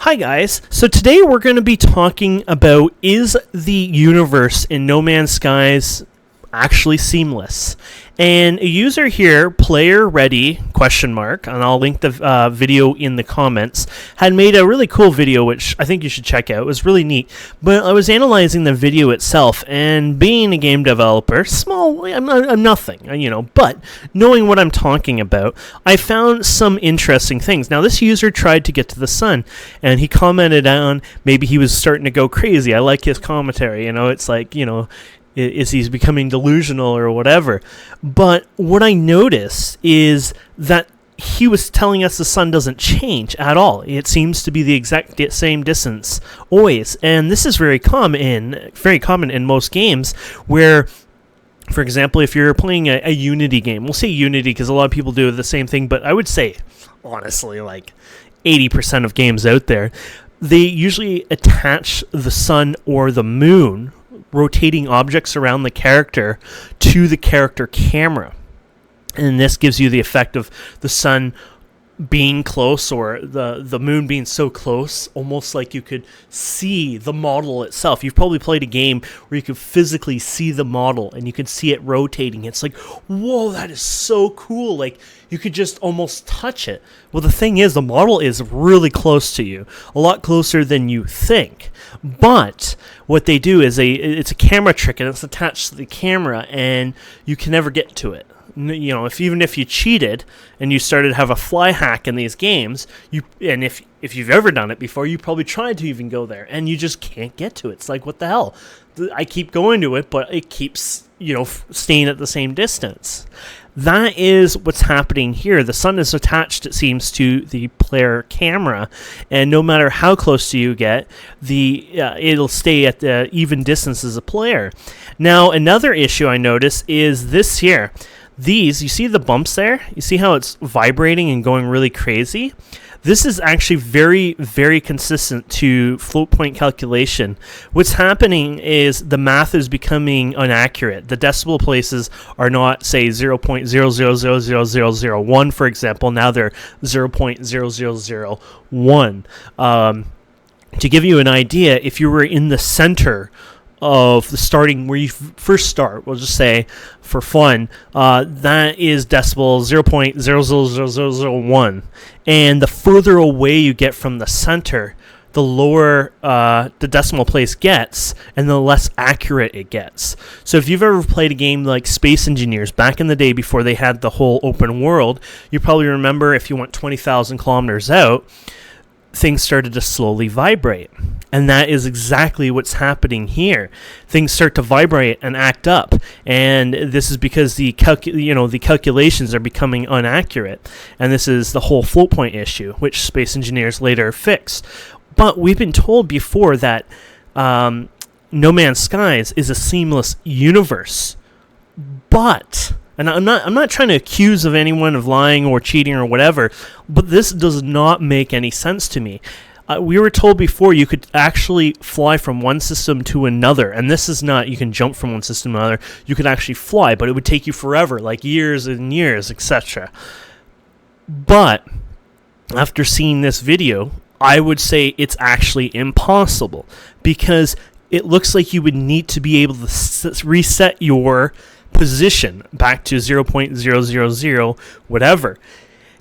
Hi guys, so today we're going to be talking about, is the universe in No Man's Skies actually seamless? And a user here, player ready question mark, and I'll link the video in the comments, had made a really cool video which I think you should check out. It was really neat. But I was analyzing the video itself, and being a game developer, small, I'm nothing, but knowing what I'm talking about, I found some interesting things. Now, this user tried to get to the sun, and he commented on maybe he was starting to go crazy. I like his commentary, it's like, is he's becoming delusional or whatever. But what I noticed is that he was telling us the sun doesn't change at all. It seems to be the exact same distance always. And this is very common in most games where, for example, if you're playing a Unity game, we'll say Unity because a lot of people do the same thing, but I would say, honestly, like 80% of games out there, they usually attach the sun or the moon, rotating objects around the character, to the character camera. And this gives you the effect of the sun being close, or the moon being so close, almost like you could see the model itself. You've probably played a game where you could physically see the model and you could see it rotating. It's like, whoa, that is so cool. Like, you could just almost touch it. Well, the thing is, the model is really close to you, a lot closer than you think. But what they do is it's a camera trick, and it's attached to the camera, and you can never get to it. Even if you cheated and you started to have a fly hack in these games, if you've ever done it before, you probably tried to even go there, and you just can't get to it. It's like, what the hell? I keep going to it, but it keeps, staying at the same distance. That is what's happening here. The sun is attached, it seems, to the player camera, and no matter how close to you get, it'll stay at the even distance as a player. Now, another issue I notice is this here. You see the bumps there? You see how it's vibrating and going really crazy? This is actually very, very consistent to float point calculation. What's happening is the math is becoming inaccurate. The decimal places are not, say, 0.000001, for example. Now they're 0.0001. To give you an idea, if you were in the center of the starting where you first start, we'll just say for fun, that is decimal 0.00001, and the further away you get from the center, the lower the decimal place gets, and the less accurate it gets. So if you've ever played a game like Space Engineers back in the day before they had the whole open world, you probably remember if you went 20,000 kilometers out, things started to slowly vibrate. And that is exactly what's happening here. Things start to vibrate and act up. And this is because the calculations are becoming inaccurate. And this is the whole float point issue, which Space Engineers later fixed. But we've been told before that No Man's Skies is a seamless universe. But, and I'm not trying to accuse of anyone of lying or cheating or whatever, but this does not make any sense to me. We were told before you could actually fly from one system to another, and this is not you can jump from one system to another. You could actually fly, but it would take you forever, like years and years, etc. But after seeing this video, I would say it's actually impossible, because it looks like you would need to be able to reset your position back to 0.000 whatever.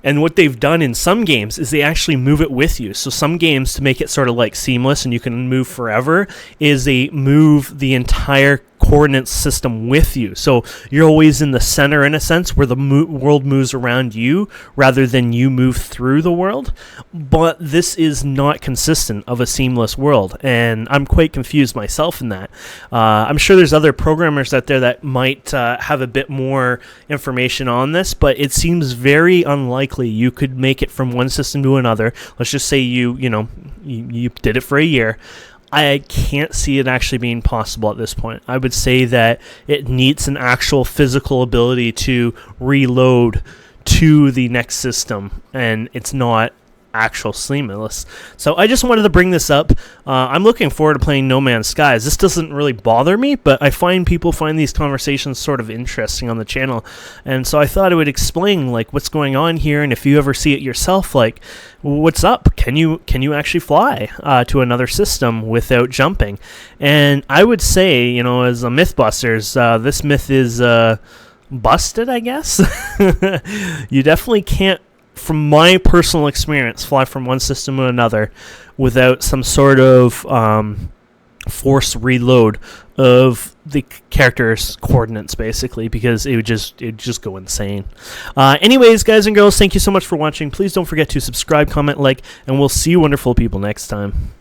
And what they've done in some games is they actually move it with you. So some games, to make it sort of like seamless and you can move forever, is they move the entire coordinate system with you. So you're always in the center, in a sense, where the world moves around you rather than you move through the world. But this is not consistent of a seamless world, and I'm quite confused myself in that. I'm sure there's other programmers out there that might have a bit more information on this, but it seems very unlikely you could make it from one system to another. Let's just say you did it for a year. I can't see it actually being possible at this point. I would say that it needs an actual physical ability to reload to the next system, and it's not actual seamless. So I just wanted to bring this up. I'm looking forward to playing No Man's Skies. This doesn't really bother me, but I find people find these conversations sort of interesting on the channel, and so I thought I would explain like what's going on here, and if you ever see it yourself, like what's up? Can you actually fly to another system without jumping? And I would say, you know, as a Mythbusters, this myth is busted, I guess. You definitely can't, from my personal experience, fly from one system to another without some sort of force reload of the character's coordinates, basically, because it would just go insane. Anyways, guys and girls, thank you so much for watching. Please don't forget to subscribe, comment, like, and we'll see you wonderful people next time.